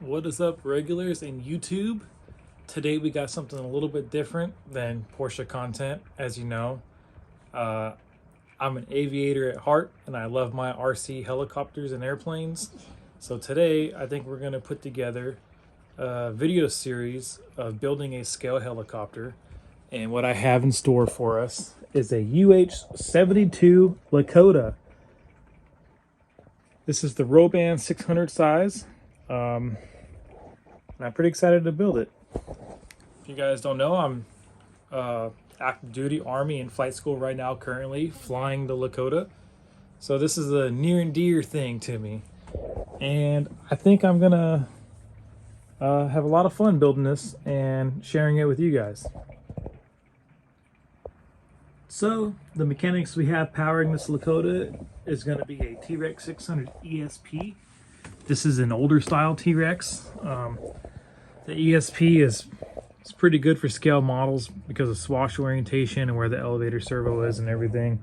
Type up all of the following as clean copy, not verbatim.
What is up, regulars in YouTube? Today we got something a little bit different than Porsche content. As you know, uh, I'm an aviator at heart and I love my RC helicopters and airplanes. So today I think we're going to put together a video series of building a scale helicopter. And what I have in store for us is a UH72 Lakota. This is the Roban 600 size. And I'm pretty excited to build it. If you guys don't know, I'm active duty Army in flight school right now, currently flying the Lakota. So this is a near and dear thing to me. And I think I'm gonna have a lot of fun building this and sharing it with you guys. So the mechanics we have powering this Lakota is gonna be a T-Rex 600 ESP. This is an older style T-Rex. The ESP is pretty good for scale models because of swash orientation and where the elevator servo is and everything.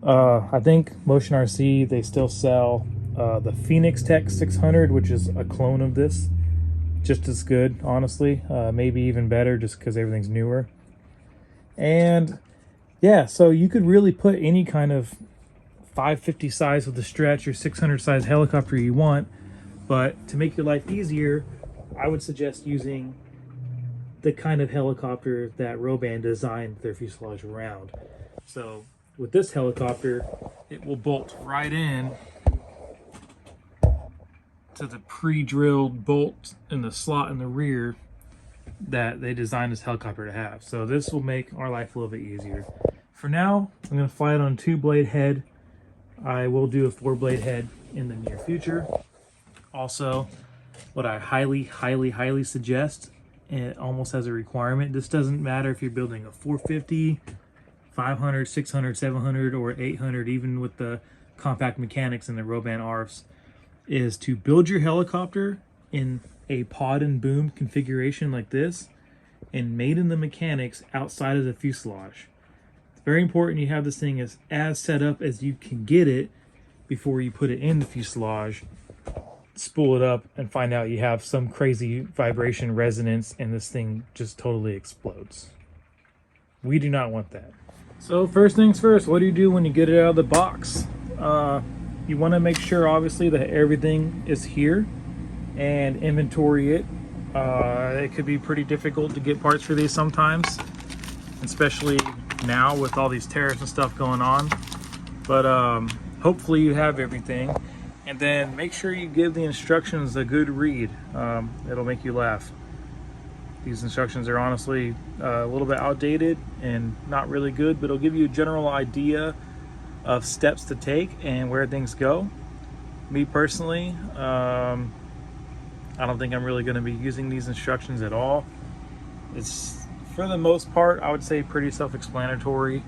I think Motion RC, they still sell the Phoenix Tech 600, which is a clone of this. Just as good, honestly. Maybe even better just because everything's newer. And yeah, so you could really put any kind of 550 size with the stretch or 600 size helicopter you want, but to make your life easier, I would suggest using the kind of helicopter that Roban designed their fuselage around. So with this helicopter, it will bolt right in to the pre-drilled bolt in the slot in the rear that they designed this helicopter to have. So this will make our life a little bit easier. For now, I'm going to fly it on a 2-blade head. I will do a 4-blade head in the near future. Also, what I highly suggest, and almost as a requirement, this doesn't matter if you're building a 450, 500, 600, 700, or 800, even with the compact mechanics and the Roban ARFs, is to build your helicopter in a pod and boom configuration like this and maiden the mechanics outside of the fuselage. It's very important you have this thing as set up as you can get it before you put it in the fuselage, spool it up, and find out you have some crazy vibration resonance and this thing just totally explodes. We do not want that. So first things first, what do you do when you get it out of the box? You want to make sure obviously that everything is here and inventory it. It could be pretty difficult to get parts for these sometimes, especially now with all these tariffs and stuff going on, but hopefully you have everything. And then make sure you give the instructions a good read. It'll make you laugh. These instructions are honestly a little bit outdated and not really good, but it'll give you a general idea of steps to take and where things go. Me personally, I don't think I'm really going to be using these instructions at all. It's, for the most part, I would say pretty self-explanatory.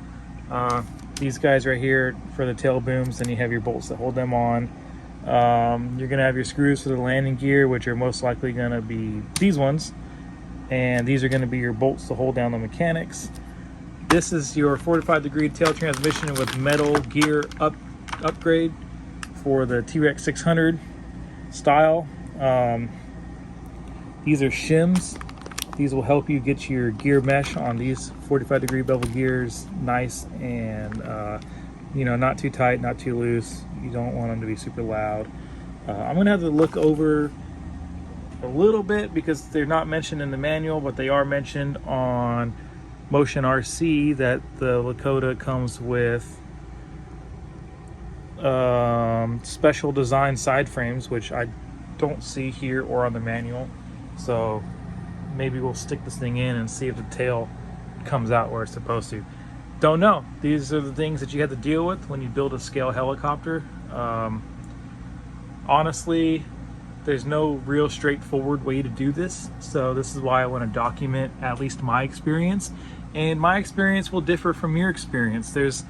These guys right here for the tail booms, then you have your bolts that hold them on. You're going to have your screws for the landing gear, which are most likely going to be these ones. And these are going to be your bolts to hold down the mechanics. This is your 45-degree tail transmission with metal gear upgrade for the T-Rex 600 style. These are shims. These will help you get your gear mesh on these 45-degree bevel gears nice and you know, not too tight, not too loose. You don't want them to be super loud. I'm gonna have to look over a little bit because they're not mentioned in the manual, but they are mentioned on Motion RC that the Lakota comes with special design side frames, which I don't see here or on the manual. So maybe we'll stick this thing in and see if the tail comes out where it's supposed to. Don't know. These are the things that you have to deal with when you build a scale helicopter. Honestly, there's no real straightforward way to do this, so this is why I want to document at least my experience, and my experience will differ from your experience. There's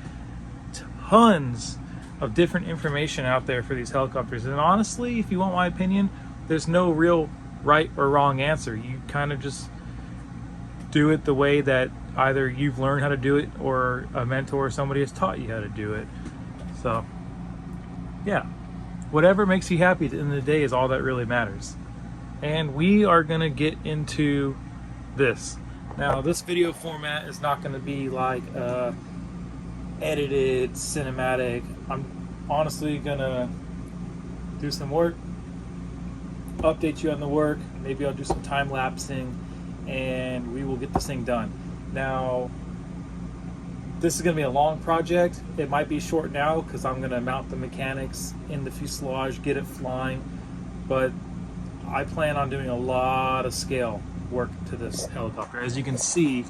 tons of different information out there for these helicopters, and honestly, if you want my opinion, there's no real right or wrong answer. You kind of just do it the way that either you've learned how to do it or a mentor or somebody has taught you how to do it. So yeah, whatever makes you happy at the end of the day is all that really matters. and we are gonna get into this. Now, this video format is not gonna be like edited cinematic. I'm honestly gonna do some work, update you on the work, maybe I'll do some time lapsing, and we will get this thing done. Now, this is going to be a long project. It might be short now because I'm going to mount the mechanics in the fuselage, get it flying, but I plan on doing a lot of scale work to this helicopter. As you can see,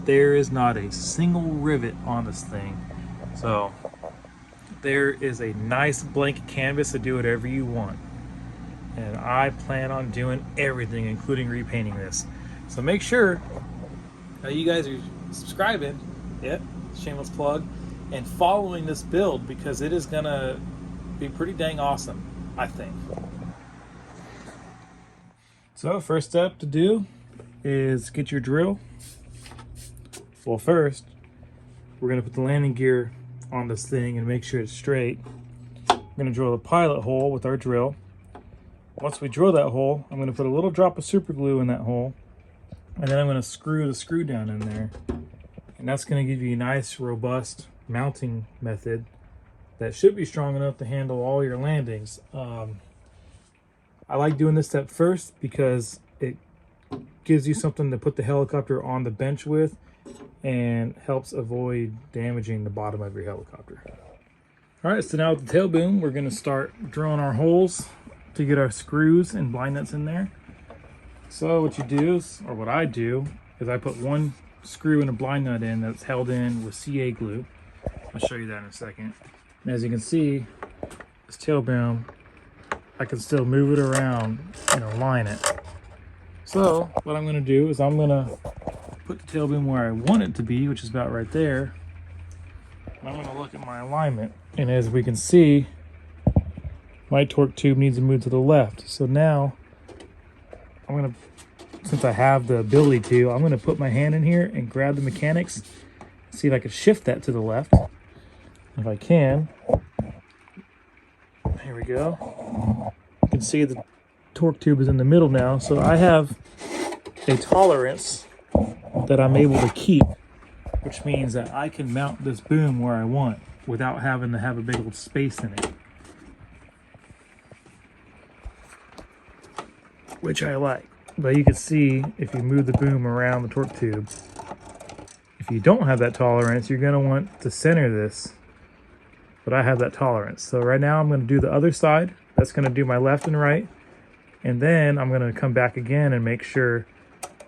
there is not a single rivet on this thing. So there is a nice blank canvas to do whatever you want. And I plan on doing everything, including repainting this. So make sure that you guys are subscribing, shameless plug, and following this build, because it is gonna be pretty dang awesome, I think. So first step to do is get your drill. Well, first, we're gonna put the landing gear on this thing and make sure it's straight. We're gonna drill the pilot hole with our drill. Once we drill that hole, I'm going to put a little drop of super glue in that hole, and then I'm going to screw the screw down in there. And that's going to give you a nice, robust mounting method that should be strong enough to handle all your landings. I like doing this step first because it gives you something to put the helicopter on the bench with and helps avoid damaging the bottom of your helicopter. All right, so now with the tail boom, we're going to start drilling our holes to get our screws and blind nuts in there. So what you do is, or what I do, is I put one screw and a blind nut in that's held in with CA glue. I'll show you that in a second. And as you can see, this tail boom, I can still move it around and align it. So what I'm gonna do is I'm gonna put the tail boom where I want it to be, which is about right there. And I'm gonna look at my alignment, and as we can see, my torque tube needs to move to the left. So now I'm gonna, since I have the ability to, I'm gonna put my hand in here and grab the mechanics, see if I can shift that to the left. If I can, here we go. You can see the torque tube is in the middle now. So I have a tolerance that I'm able to keep, which means that I can mount this boom where I want without having to have a big old space in it, which I like. But you can see if you move the boom around the torque tube, if you don't have that tolerance, you're gonna want to center this, but I have that tolerance. So right now I'm gonna do the other side. That's gonna do my left and right. And then I'm gonna come back again and make sure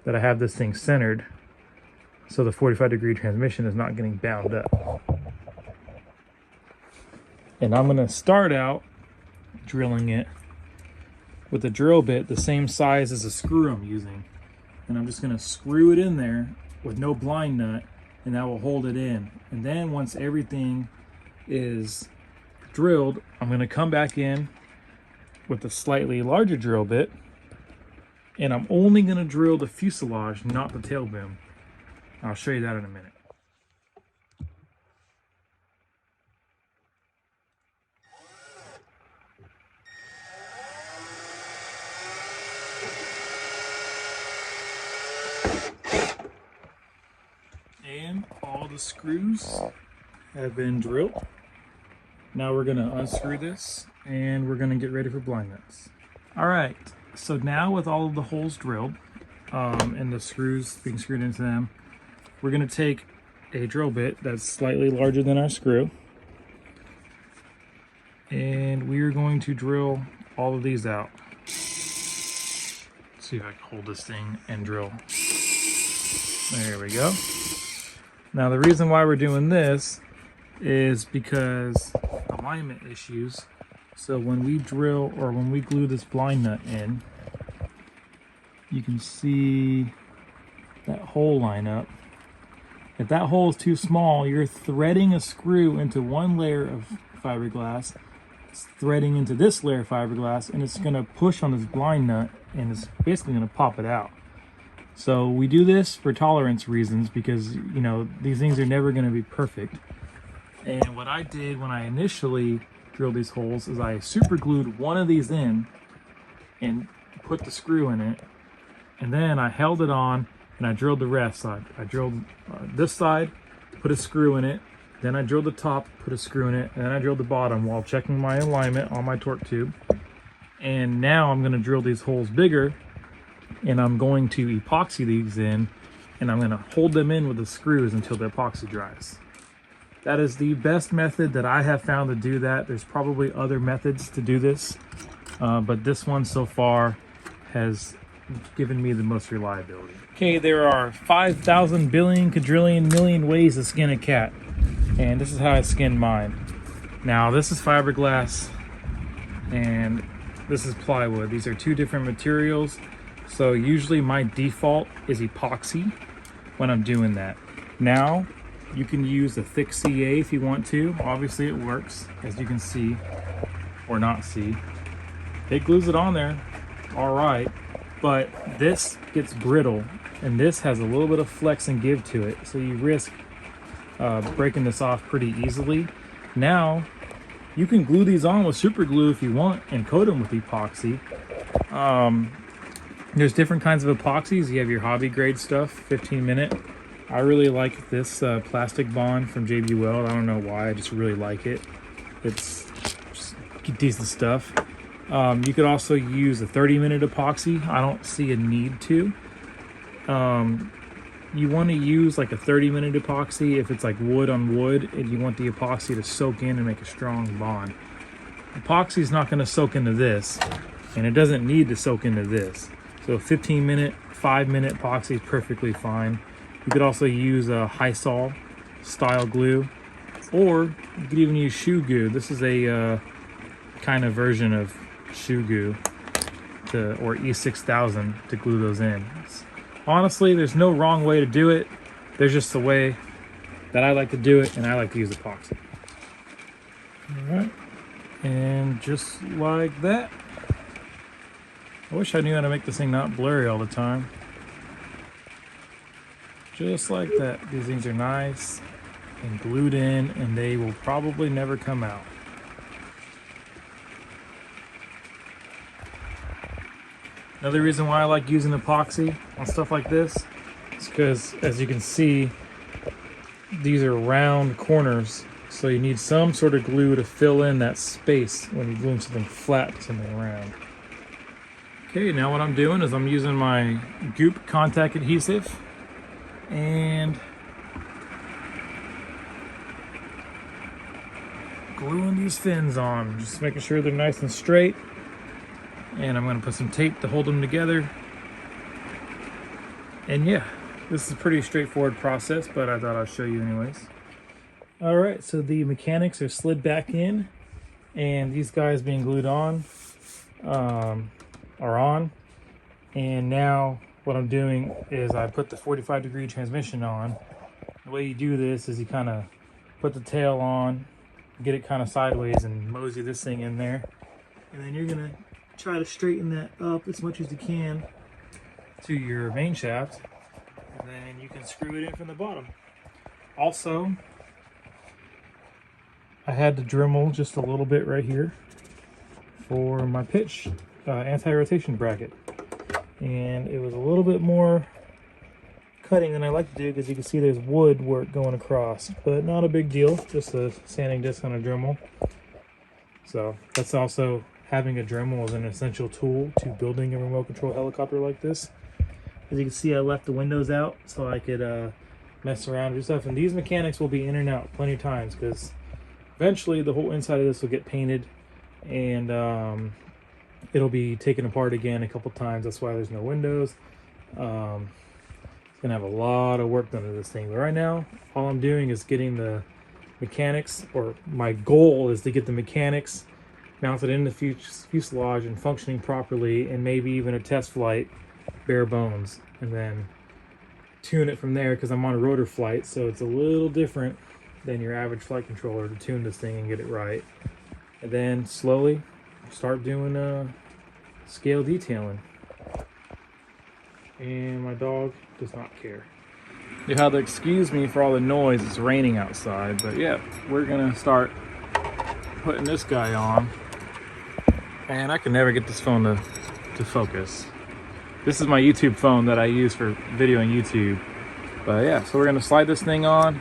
that I have this thing centered so the 45-degree transmission is not getting bound up. And I'm gonna start out drilling it with a drill bit the same size as the screw I'm using. And I'm just gonna screw it in there with no blind nut, and that will hold it in. And then once everything is drilled, I'm gonna come back in with a slightly larger drill bit, and I'm only gonna drill the fuselage, not the tail boom. I'll show you that in a minute. And all the screws have been drilled. Now we're gonna unscrew this and we're gonna get ready for blind nuts. All right, so now with all of the holes drilled and the screws being screwed into them, we're gonna take a drill bit that's slightly larger than our screw, and we are going to drill all of these out. Let's see if I can hold this thing and drill. There we go. Now the reason why we're doing this is because alignment issues. So when we drill, or when we glue this blind nut in, you can see that hole line up. If that hole is too small, you're threading a screw into one layer of fiberglass, it's threading into this layer of fiberglass, and it's gonna push on this blind nut and it's basically gonna pop it out. So we do this for tolerance reasons, because you know these things are never going to be perfect. And what I did when I initially drilled these holes is I super glued one of these in, and put the screw in it, and then I held it on and I drilled the rest side. I drilled this side, put a screw in it, then I drilled the top, put a screw in it, and then I drilled the bottom while checking my alignment on my torque tube. And now I'm going to drill these holes bigger, and I'm going to epoxy these in, and I'm going to hold them in with the screws until the epoxy dries. That is the best method that I have found to do that. There's probably other methods to do this, but this one so far has given me the most reliability. Okay, there are 5,000 billion quadrillion million ways to skin a cat, and this is how I skinned mine. Now this is fiberglass and this is plywood. These are two different materials, so usually my default is epoxy when I'm doing that. Now you can use a thick CA if you want to. Obviously it works, as you can see or not see. It glues it on there all right, but this gets brittle and this has a little bit of flex and give to it, so you risk breaking this off pretty easily. Now you can glue these on with super glue if you want and coat them with epoxy. There's different kinds of epoxies. You have your hobby grade stuff, 15-minute. I really like this plastic bond from JB Weld. I don't know why, I just really like it. It's just decent stuff. You could also use a 30-minute epoxy. I don't see a need to. You want to use like a 30-minute epoxy if it's like wood on wood and you want the epoxy to soak in and make a strong bond. Epoxy is not going to soak into this, and it doesn't need to soak into this. So 15-minute, 5-minute epoxy is perfectly fine. You could also use a Hysol style glue, or you could even use shoe goo. This is a kind of version of shoe goo or E6000 to glue those in. Honestly, there's no wrong way to do it. There's just the way that I like to do it, and I like to use epoxy. All right, and just like that. I wish I knew how to make this thing not blurry all the time. Just like that. These things are nice and glued in, and they will probably never come out. Another reason why I like using epoxy on stuff like this is because, as you can see, these are round corners, so you need some sort of glue to fill in that space when you're gluing something flat to something round. Okay, now what I'm doing is I'm using my Goop contact adhesive and gluing these fins on, just making sure they're nice and straight. And I'm going to put some tape to hold them together. And yeah, this is a pretty straightforward process, but I thought I'd show you anyways. All right, so the mechanics are slid back in, and these guys being glued on are on. And now what I'm doing is I put the 45-degree transmission on. The way you do this is you kind of put the tail on, get it kind of sideways, and mosey this thing in there. And then you're going to try to straighten that up as much as you can to your main shaft, and then you can screw it in from the bottom. Also, I had to Dremel just a little bit right here for my pitch anti-rotation bracket, and it was a little bit more cutting than I like to do because you can see there's wood work going across, but not a big deal, just a sanding disc on a Dremel. So that's also, having a Dremel is an essential tool to building a remote control helicopter like this. As you can see, I left the windows out so I could mess around with stuff. And these mechanics will be in and out plenty of times because eventually the whole inside of this will get painted, and it'll be taken apart again a couple times. That's why there's no windows. It's gonna have a lot of work done to this thing. But right now, all I'm doing is getting the mechanics, or my goal is to get the mechanics mounted in the fuselage and functioning properly, and maybe even a test flight, bare bones, and then tune it from there because I'm on a rotor flight, so it's a little different than your average flight controller to tune this thing and get it right. And then slowly start doing scale detailing. And my dog does not care. You have to excuse me for all the noise, it's raining outside, but yeah, we're gonna start putting this guy on. And I can never get this phone to to focus. This is my YouTube phone that I use for video on YouTube. But yeah, so we're gonna slide this thing on,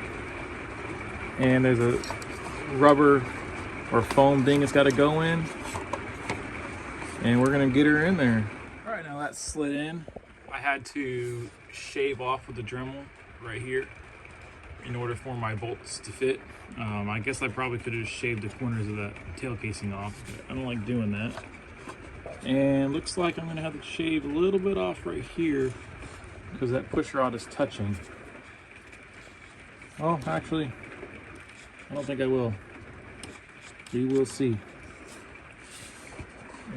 and there's a rubber or foam thing it's gotta go in, and we're gonna get her in there. All right, now that's slid in. I had to shave off with the Dremel right here in order for my bolts to fit. I guess I probably could have shaved the corners of that tail casing off, but I don't like doing that. And looks like I'm gonna have to shave a little bit off right here because that push rod is touching. Oh, actually, I don't think I will. We will see.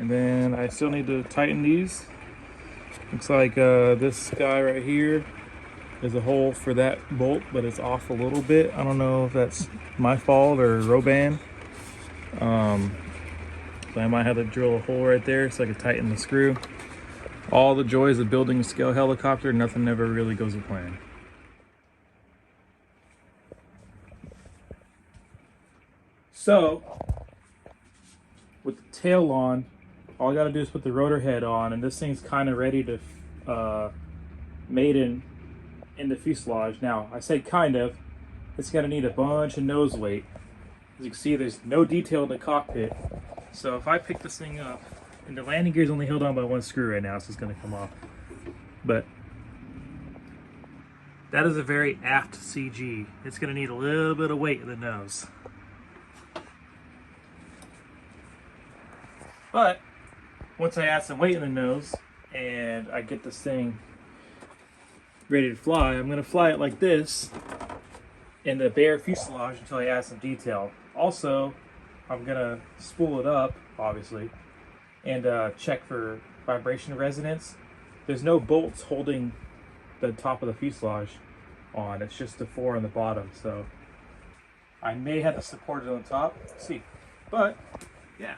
And then I still need to tighten these. Looks like this guy right here is a hole for that bolt, but it's off a little bit. I don't know if that's my fault or Roban. So I might have to drill a hole right there so I can tighten the screw. All the joys of building a scale helicopter, nothing ever really goes to plan. So, with the tail on, all I gotta do is put the rotor head on, and this thing's kind of ready to mate in the fuselage. Now, I say kind of, it's gonna need a bunch of nose weight. As you can see, there's no detail in the cockpit. So if I pick this thing up, and the landing gear is only held on by one screw right now, so it's gonna come off. But that is a very aft CG. It's gonna need a little bit of weight in the nose. But once I add some weight in the nose and I get this thing ready to fly, I'm gonna fly it like this in the bare fuselage until I add some detail. Also, I'm gonna spool it up, obviously, and check for vibration resonance. There's no bolts holding the top of the fuselage on. It's just the 4 on the bottom, so I may have to support it on top. Let's see. But yeah,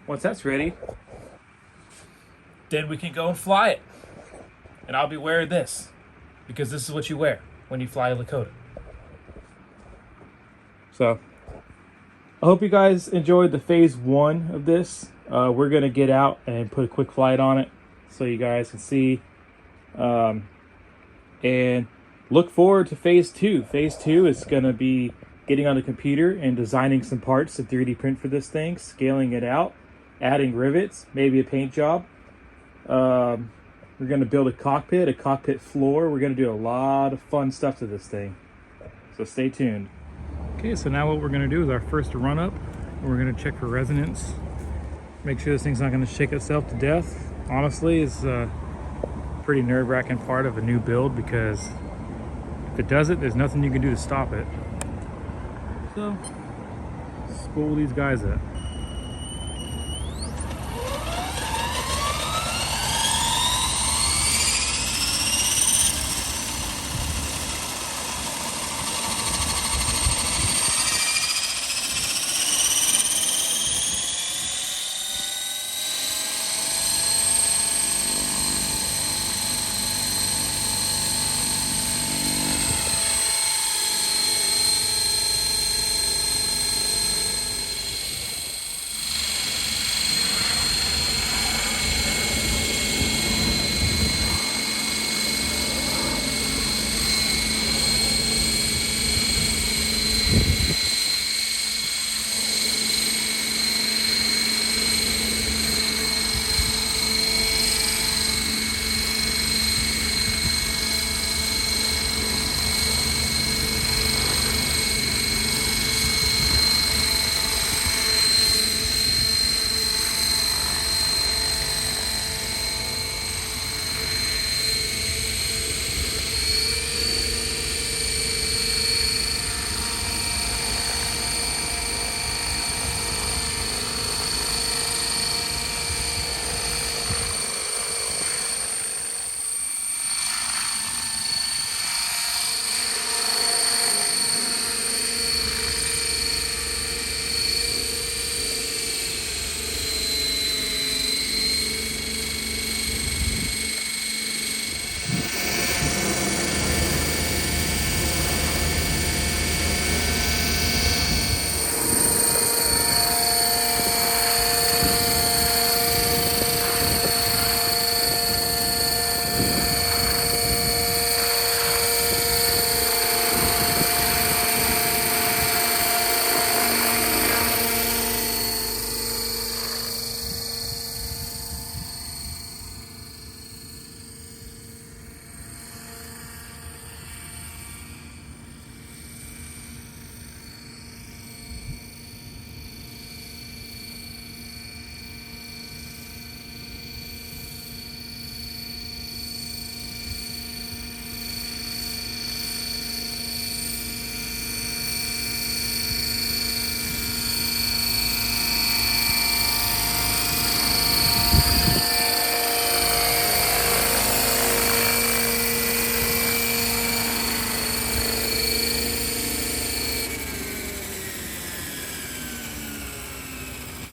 once that's ready, then we can go and fly it. And I'll be wearing this, because this is what you wear when you fly a Lakota. So I hope you guys enjoyed the phase 1 of this. We're gonna get out and put a quick flight on it so you guys can see. And look forward to phase 2. Phase 2 is gonna be getting on the computer and designing some parts to 3D print for this thing, scaling it out, adding rivets, maybe a paint job. We're gonna build a cockpit floor. We're gonna do a lot of fun stuff to this thing. So stay tuned. Okay, so now what we're gonna do is our first run up. We're gonna check for resonance. Make sure this thing's not gonna shake itself to death. Honestly, it's a pretty nerve-wracking part of a new build, because if it does it, there's nothing you can do to stop it. So, spool these guys up.